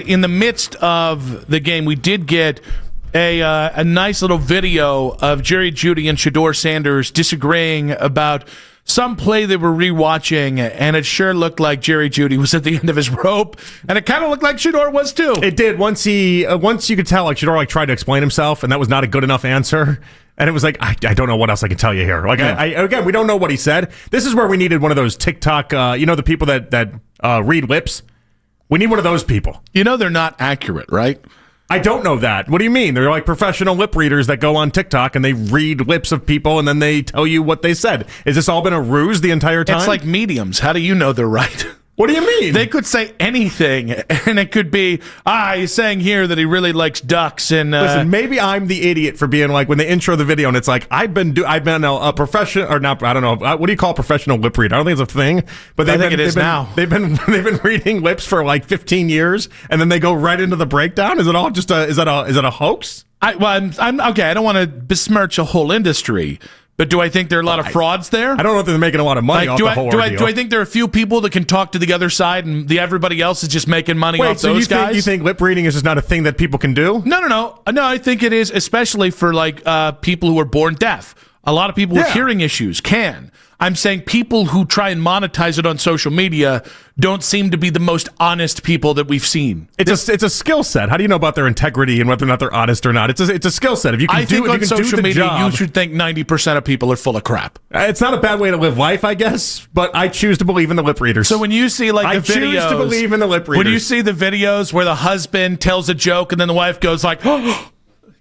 In the midst of the game, we did get a nice little video of Jerry Jeudy and Shedeur Sanders disagreeing about some play they were rewatching, and it sure looked like Jerry Jeudy was at the end of his rope, and it kind of looked like Shedeur was too. It did. Once you could tell, like Shedeur tried to explain himself, and that was not a good enough answer. And it was like, I don't know what else I can tell you here. Like, yeah. Again, we don't know what he said. This is where we needed one of those TikTok, the people that read lips. We need one of those people. You know they're not accurate, right? I don't know that. What do you mean? They're like professional lip readers that go on TikTok and they read lips of people and then they tell you what they said. Has this all been a ruse the entire time? It's like mediums. How do you know they're right? What do you mean? They could say anything, and it could be, he's saying here that he really likes ducks. And listen, maybe I'm the idiot for being like, when they intro the video and it's like, I've been a professional, or not, I don't know, what do you call professional lip reader? I don't think it's a thing, but I think it is now. They've been reading lips for like 15 years, and then they go right into the breakdown. Is it all just is that a hoax? I'm okay. I don't want to besmirch a whole industry. But do I think there are a lot of frauds there? I don't know if they're making a lot of money off the whole ordeal. Do I think there are a few people that can talk to the other side and everybody else is just making money off those guys? You think lip reading is just not a thing that people can do? No, I think it is, especially for like people who are born deaf. A lot of people with hearing issues can. I'm saying people who try and monetize it on social media don't seem to be the most honest people that we've seen. It's a skill set. How do you know about their integrity and whether or not they're honest or not? It's a skill set. If you can on social media, you should think 90% of people are full of crap. It's not a bad way to live life, I guess, but I choose to believe in the lip readers. So when you see like the videos, I choose to believe in the lip readers. When you see the videos where the husband tells a joke and then the wife goes like,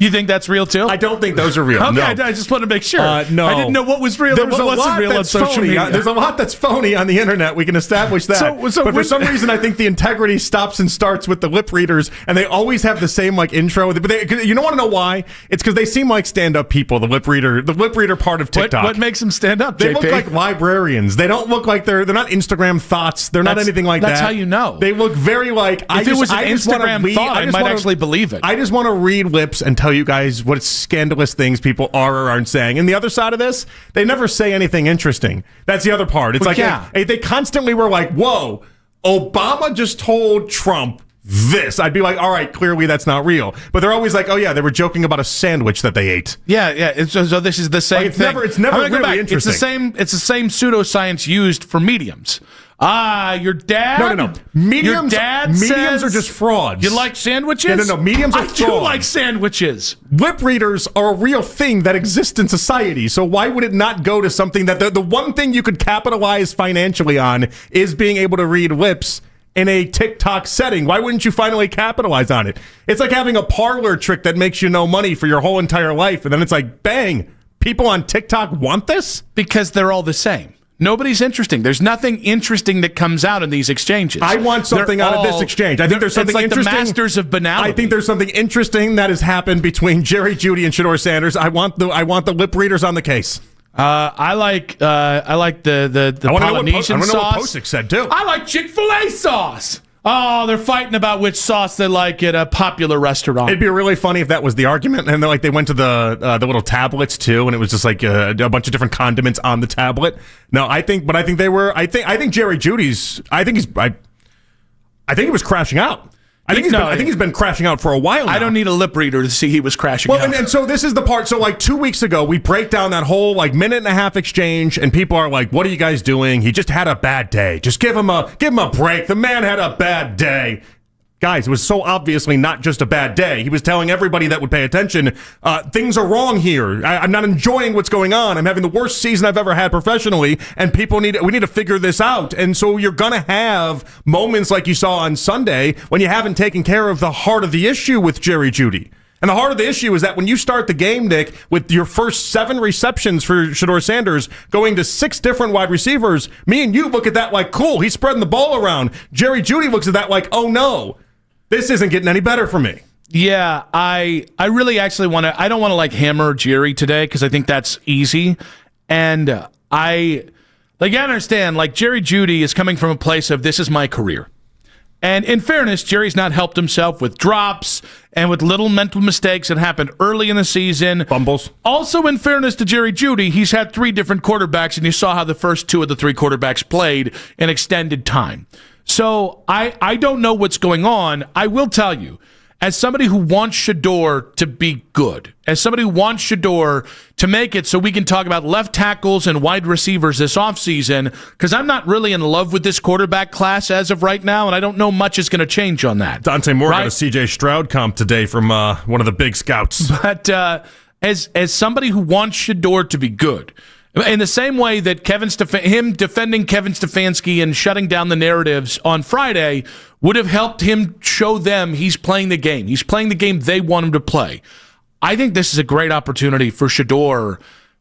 you think that's real too? I don't think those are real. Okay, no. I just wanted to make sure. No. I didn't know what was real and what wasn't real on social media. There's a lot that's phony on the internet. We can establish that. But for some reason, I think the integrity stops and starts with the lip readers, and they always have the same like intro. But you don't want to know why? It's because they seem like stand-up people. The lip reader part of TikTok. What makes them stand up? They look like librarians. They don't look like they're not Instagram thoughts. They're not anything like that. That's how you know. They look very like. If it was an Instagram thought, I might actually believe it. I just want to read lips and tell you guys what scandalous things people are or aren't saying. And the other side of this, they never say anything interesting. That's the other part. It's they constantly were like, whoa, Obama just told Trump this. I'd be like, all right, clearly that's not real. But they're always like, oh yeah, they were joking about a sandwich that they ate. Yeah. So this is the same thing. It's never really interesting. It's the same pseudoscience used for mediums. Your dad? No. Mediums are just frauds. You like sandwiches? No. Mediums are frauds. I do like sandwiches. Lip readers are a real thing that exists in society. So why would it not go to something that the one thing you could capitalize financially on is being able to read lips in a TikTok setting? Why wouldn't you finally capitalize on it? It's like having a parlor trick that makes you no money for your whole entire life. And then it's like, bang, people on TikTok want this? Because they're all the same. Nobody's interesting. There's nothing interesting that comes out in these exchanges. I want something out of this exchange. I think there's something interesting. It's like the masters of banality. I think there's something interesting that has happened between Jerry Jeudy and Shedeur Sanders. I want the lip readers on the case. I like the Polynesian sauce. I know what Posick said too. I like Chick-fil-A sauce. Oh, they're fighting about which sauce they like at a popular restaurant. It'd be really funny if that was the argument, and they went to the little tablets too, and it was just like a bunch of different condiments on the tablet. No, I think Jerry Jeudy's. I think he was crashing out. I think he's been crashing out for a while now. I don't need a lip reader to see he was crashing out. And so this is the part. So like 2 weeks ago, we break down that whole like minute and a half exchange, and people are like, "What are you guys doing? He just had a bad day. Just give him a break. The man had a bad day." Guys, it was so obviously not just a bad day. He was telling everybody that would pay attention, things are wrong here. I'm not enjoying what's going on. I'm having the worst season I've ever had professionally, and we need to figure this out. And so you're going to have moments like you saw on Sunday when you haven't taken care of the heart of the issue with Jerry Jeudy. And the heart of the issue is that when you start the game, Nick, with your first 7 receptions for Shedeur Sanders going to 6 different wide receivers, me and you look at that like, cool, he's spreading the ball around. Jerry Jeudy looks at that like, oh no. This isn't getting any better for me. Yeah, I really actually want to. I don't want to like hammer Jerry today because I think that's easy. And I understand like Jerry Jeudy is coming from a place of this is my career. And in fairness, Jerry's not helped himself with drops and with little mental mistakes that happened early in the season. Fumbles. Also, in fairness to Jerry Jeudy, he's had 3 different quarterbacks, and you saw how the first 2 of the 3 quarterbacks played in extended time. So I don't know what's going on. I will tell you, as somebody who wants Shedeur to be good, as somebody who wants Shedeur to make it so we can talk about left tackles and wide receivers this offseason, because I'm not really in love with this quarterback class as of right now, and I don't know much is going to change on that. Dante Moore got a C.J. Stroud comp today from one of the big scouts. But as somebody who wants Shedeur to be good, in the same way that him defending Kevin Stefanski and shutting down the narratives on Friday would have helped him show them he's playing the game. He's playing the game they want him to play. I think this is a great opportunity for Shedeur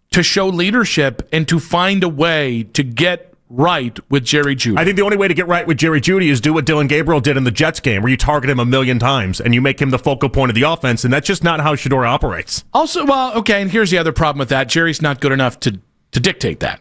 to show leadership and to find a way to get right with Jerry Jeudy. I think the only way to get right with Jerry Jeudy is do what Dylan Gabriel did in the Jets game, where you target him 1,000,000 times and you make him the focal point of the offense, and that's just not how Shedeur operates. Also, well, okay, and here's the other problem with that. Jerry's not good enough to dictate that.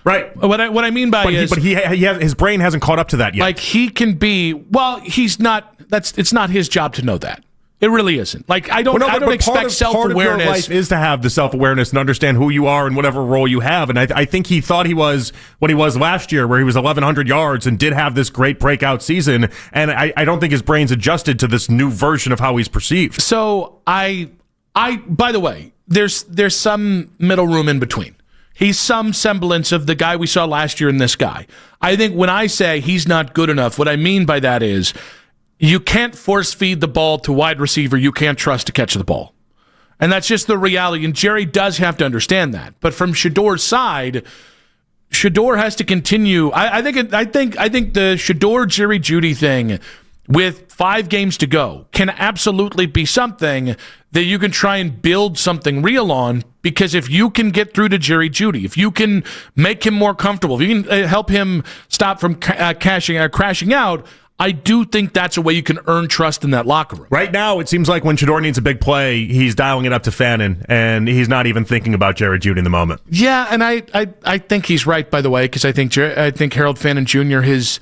Right. What I mean by his brain hasn't caught up to that yet. Like, he can be, well, he's not, it's not his job to know that. It really isn't. Like, I don't expect self-awareness. Part of your life is to have the self-awareness and understand who you are and whatever role you have. And I think he thought he was what he was last year, where he was 1,100 yards and did have this great breakout season. And I don't think his brain's adjusted to this new version of how he's perceived. So by the way, there's some middle room in between. He's some semblance of the guy we saw last year in this guy. I think when I say he's not good enough, what I mean by that is you can't force feed the ball to wide receiver you can't trust to catch the ball. And that's just the reality. And Jerry does have to understand that. But from Shedeur's side, Shedeur has to continue. I think the Shedeur Jerry Jeudy thing with 5 games to go can absolutely be something that you can try and build something real on, because if you can get through to Jerry Jeudy, if you can make him more comfortable, if you can help him stop from crashing out, I do think that's a way you can earn trust in that locker room. Right now, it seems like when Shedeur needs a big play, he's dialing it up to Fannin, and he's not even thinking about Jerry Jeudy in the moment. Yeah, and I think he's right, by the way, because I think Harold Fannin Jr. has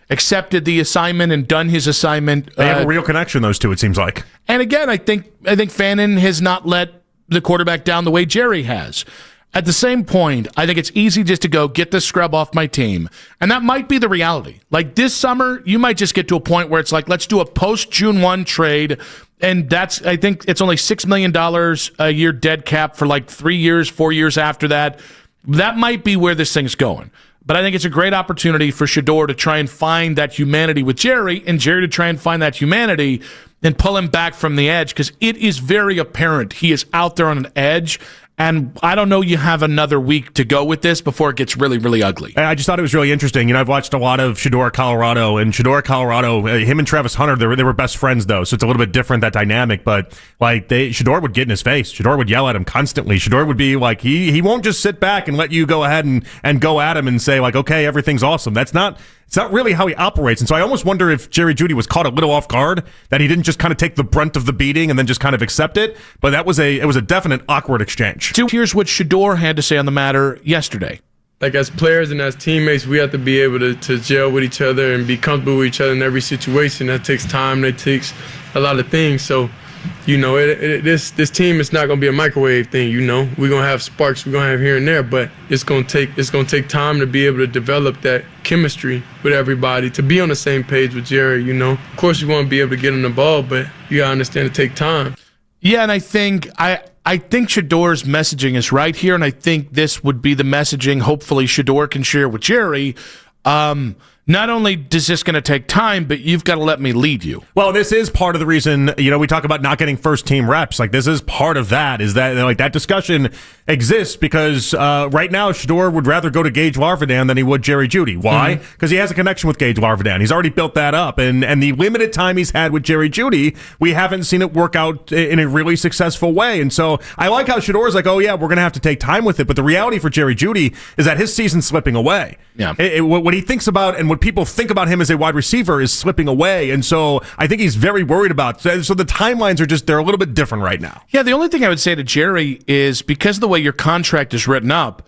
accepted the assignment and done his assignment. They have a real connection, those two, it seems like. And again, I think Fannin has not let the quarterback down the way Jerry has. At the same point, I think it's easy just to go, get this scrub off my team. And that might be the reality. Like this summer, you might just get to a point where it's like, let's do a post-June 1 trade. And I think it's only $6 million a year dead cap for like 3 years, 4 years after that. That might be where this thing's going. But I think it's a great opportunity for Shedeur to try and find that humanity with Jerry, and Jerry to try and find that humanity and pull him back from the edge, because it is very apparent he is out there on an edge. And I don't know, you have another week to go with this before it gets really, really ugly. I just thought it was really interesting. You know, I've watched a lot of Shedeur Colorado, and Shedeur Colorado, him and Travis Hunter, they were best friends, though, so it's a little bit different, that dynamic. But, like, Shedeur would get in his face. Shedeur would yell at him constantly. Shedeur would be like, he won't just sit back and let you go ahead and go at him and say, like, okay, everything's awesome. It's not really how he operates. And so I almost wonder if Jerry Jeudy was caught a little off guard, that he didn't just kind of take the brunt of the beating and then just kind of accept it. But it was a definite awkward exchange. Here's what Shedeur had to say on the matter yesterday. Like, as players and as teammates, we have to be able to gel with each other and be comfortable with each other in every situation. That takes time. That takes a lot of things. So, you know, this team is not going to be a microwave thing. You know, we're going to have sparks we're going to have here and there, but it's going to take time to be able to develop that chemistry with everybody, to be on the same page with Jerry. You know, of course, you want to be able to get on the ball, but you got to understand it take time. Yeah, and I think Shedeur's messaging is right here, and I think this would be the messaging hopefully Shedeur can share with Jerry. Not only is this going to take time, but you've got to let me lead you. Well, this is part of the reason, you know, we talk about not getting first-team reps. Like, this is part of that, is that, like, that discussion exists because right now Shedeur would rather go to Gage Larvidan than he would Jerry Jeudy. Why? Because he has a connection with Gage Larvidan. He's already built that up. And the limited time he's had with Jerry Jeudy, we haven't seen it work out in a really successful way. And so I like how Shedeur's like, oh, yeah, we're going to have to take time with it. But the reality for Jerry Jeudy is that his season's slipping away. Yeah. What he thinks about and what people think about him as a wide receiver is slipping away. And so I think he's very worried about it. So the timelines are they're a little bit different right now. Yeah, the only thing I would say to Jerry is, because of the way your contract is written up,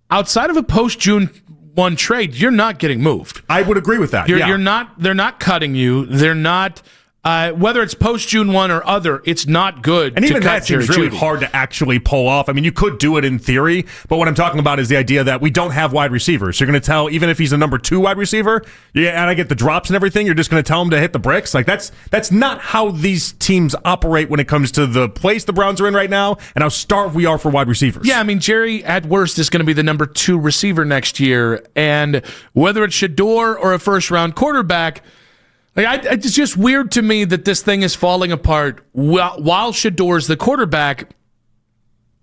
outside of a post-June 1 trade, you're not getting moved. I would agree with that. They're not cutting you. They're not whether it's post June 1 or other, it's not good. And to even cut that seems Jerry really Jeudy. hard to actually pull off. I mean, you could do it in theory, but what I'm talking about is the idea that we don't have wide receivers. So you're going to tell, even if he's a number 2 wide receiver, and I get the drops and everything, you're just going to tell him to hit the bricks? Like, that's not how these teams operate when it comes to the place the Browns are in right now and how starved we are for wide receivers. Yeah, I mean, Jerry, at worst, is going to be the number 2 receiver next year. And whether it's Shedeur or a first-round quarterback, it's just weird to me that this thing is falling apart while Shedeur's the quarterback,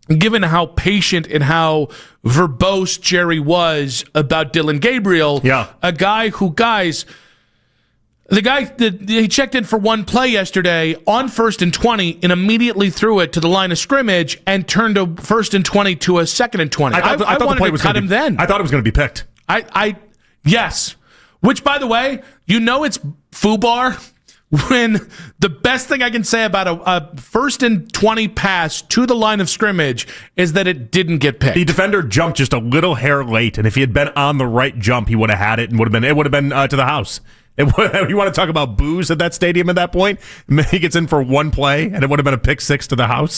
given how patient and how verbose Jerry was about Dylan Gabriel. Yeah. A guy who, he checked in for one play yesterday on 1st and 20 and immediately threw it to the line of scrimmage and turned a 1st and 20 to a 2nd and 20. I thought wanted the play to was cut gonna him be, then. I thought it was going to be picked. Yes. Which, by the way, it's FUBAR when the best thing I can say about a 1st and 20 pass to the line of scrimmage is that it didn't get picked. The defender jumped just a little hair late, and if he had been on the right jump, he would have had it and it would have been to the house. You want to talk about booze at that stadium at that point? He gets in for one play, and it would have been a pick 6 to the house.